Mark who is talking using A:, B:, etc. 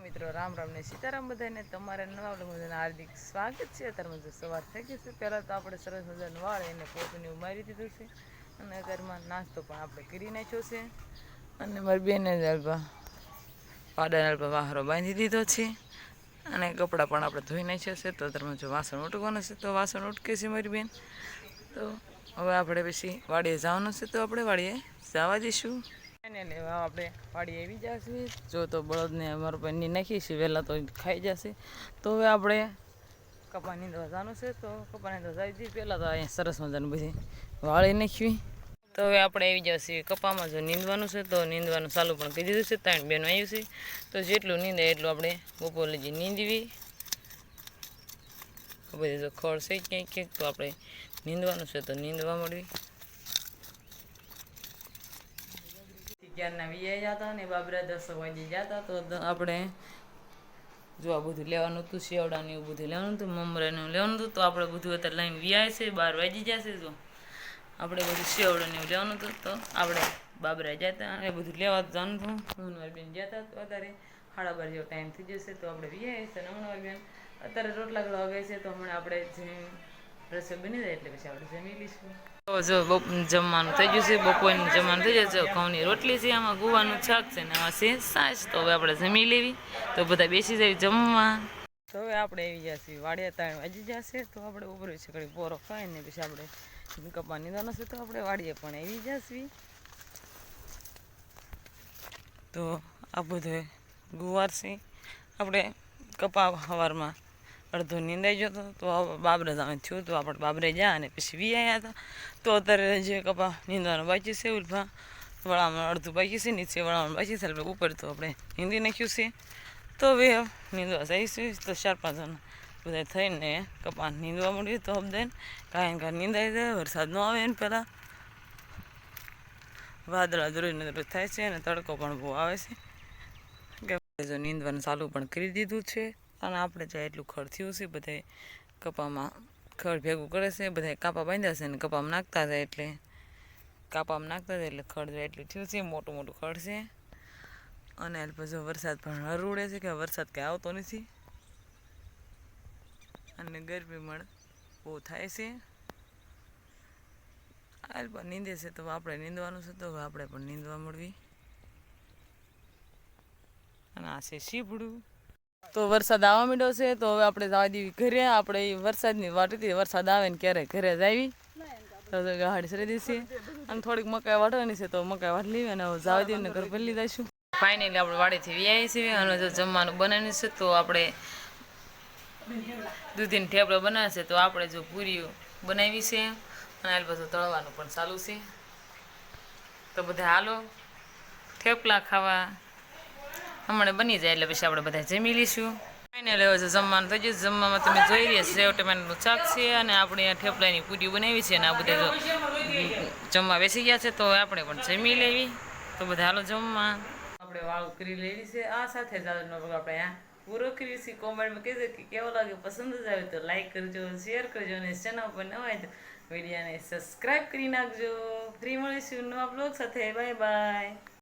A: મિત્રો રામ રામ ને સીતારામ બધાને તમારા નવા મજાના હાર્દિક સ્વાગત છે। અત્યારમાં જો સવાર થઈ ગઈ છે। પહેલાં તો આપણે સરસ મજાનું વાળ એને પોતું ઉમારી દીધું છે અને અત્યારમાં નાસ્તો પણ આપણે કરી નાખ્યો છે અને મારી બેને પાડાના વાહરો બાંધી દીધો છે અને કપડાં પણ આપણે ધોઈ નાખ્યા છે। તો અત્યારમાં જો વાસણ ઉટકવાનું છે તો વાસણ ઉટકે છે મારી બેન। તો હવે આપણે પછી વાડીએ જવાનું છે તો આપણે વાડીએ જવા દઈશું। ને આપણે વાડી આવી જશે। જો તો બળદને અમારા પરની નાખી છે વહેલા તો ખાઈ જશે। તો હવે આપણે કપા નીંદવા જવાનું છે તો કપા નીંદવા જાય હતી પહેલાં તો અહીંયા સરસ મજાનું બધી વાળી નાખવી। તો હવે આપણે આવી જશે કપામાં જો નીંદવાનું છે તો નીંદવાનું ચાલુ પણ કરી દીધું છે। ત્રણ બેન આવ્યું છે તો જેટલું નીંદે એટલું આપણે બપોરે જે નીંદવી। બધી જો ખડ છે ક્યાંક ક્યાંક તો આપણે નીંદવાનું છે તો નીંદવા મળવી। ક્યારના વીઆઈ જતા ને બાબરા 10 વાગે જતા તો આપણે જો આ બધું લેવાનું હતું શેવડાને એવું બધું લેવાનું હતું મમરાને લેવાનું હતું તો આપણે બધું અત્યારે લઈને વીઆઈ છે 12 વાગી જશે। જો આપણે બધું શેવડાને એવું લેવાનું હતું તો આપણે બાબરા જતા અને બધું લેવા જવાનું હતું। હું મારી બેન જતા તો અત્યારે 12:30 જેવો ટાઈમ થઈ જશે તો આપણે વીઆઈ છે। હમણાં મારી બેન અત્યારે રોટલા કરવા ગઈ છે તો હમણાં આપણે રસોઈ બની જાય એટલે પછી આપણે જમી લઈશું। તો જો જમવાનું થઈ ગયું છે બપોરનું જમવાનું થઈ જશે। ઘઉંની રોટલી છે આમાં ગુવાનું શાક છે ને આમાં છે છાશ। તો હવે આપણે જમી લેવી તો બધા બેસી જાય જમવા। તો હવે આપણે આવી જશે વાડિયા 3 વાગી જશે તો આપણે ઉપર છે ઘડી પોરો ખાઈને પછી આપણે કપા નીંદવાનો છે તો આપણે વાડીએ પણ આવી જશે। તો આ બધો ગુવાર છે આપણે કપા સવારમાં અડધો નીંદાઈ ગયો હતો તો બાબરે જવાનું થયું તો આપણે બાબરે જા અને પછી વી આવ્યા હતા। તો અત્યારે જે કપા નીંદવાનું બાકી છે ઉલ્ફા વળામાં અડધું બાકી છે નીચે વળામાં બાકી છે એટલે ઉપર તો આપણે નીંદી નાખ્યું છે। તો હવે નીંદવા જઈશું તો 4-5 જણ બધા થઈને કપા નીંદવા મળ્યું તો બધાને કાંઈ કાંઈ નીંદાઈ જાય વરસાદ ન આવે એને પહેલાં વાદળા દરોજને દરરોજ થાય છે અને તડકો પણ બહુ આવે છે કે જો નીંદવાનું ચાલુ પણ કરી દીધું છે। અને આપણે જ્યાં એટલું ખડ થયું છે બધા કપામાં ખડ ભેગું કરે છે બધા કાપા બાંધ્યા છે ને કપામાં નાખતા જાય એટલે કાપામાં નાખતા જાય એટલે ખડ એટલું થયું છે મોટું મોટું ખડ છે। અને પછી વરસાદ પણ હરુડે છે કે વરસાદ કંઈ આવતો નથી અને ગરમી પણ બહુ થાય છે। હાલ પણ નીંદે છે તો આપણે નીંદવાનું છે તો આપણે પણ નીંદવા મળવી। અને આ છે સીભડું તો વરસાદ આવવા માંડ્યો છે તો હવે આપણે જવા દેવી ઘરે। આપણે વરસાદની વાટ હતી વરસાદ આવે ને ક્યારે ઘરે જાવી તો ગાડી સરી દઈશી અને થોડીક મકાઈ વાટવાની છે તો મકાઈ વાટ લેવી અને જવા દેવી ને ઘર ભરી દઈશું। ફાઇનલી આપણે વાડીથી વી છીએ અને જો જમવાનું બનાવ્યું છે તો આપણે દૂધીને ઠેપલો બનાવે છે તો આપણે જો પૂરીઓ બનાવી છે અને હાલ બધું તળવાનું પણ ચાલુ છે। તો બધા હાલો થેપલા ખાવા હમણાં બની જાય એટલે પછી આપણે બધા જમી લઈશું। ફાઇનલી હવે જમવાનું થઈ ગયું। જમવામાં તમે જોઈ રહ્યા સેવ ટમેટાનું શાક છે અને આપણે આ થેપલાની પૂરી બનાવી છે અને આ બધા જમવા બેસી ગયા છે તો આપણે પણ જમી લેવી। તો બધા હાલો જમવા આપણે વાળું કરી લેવી છે। આ સાથે જ આજનો આપણે અહીંયા પૂરો કરીએ છીએ। કોમેન્ટમાં કહેજો કે કેવો લાગે પસંદ જ આવે તો લાઈક કરજો શેર કરજો અને ચેનલ પર ન હોય તો વિડીયોને સબસ્ક્રાઈબ કરી નાખજો। ફ્રી મળીશું નવા બ્લોગ સાથે। Bye bye.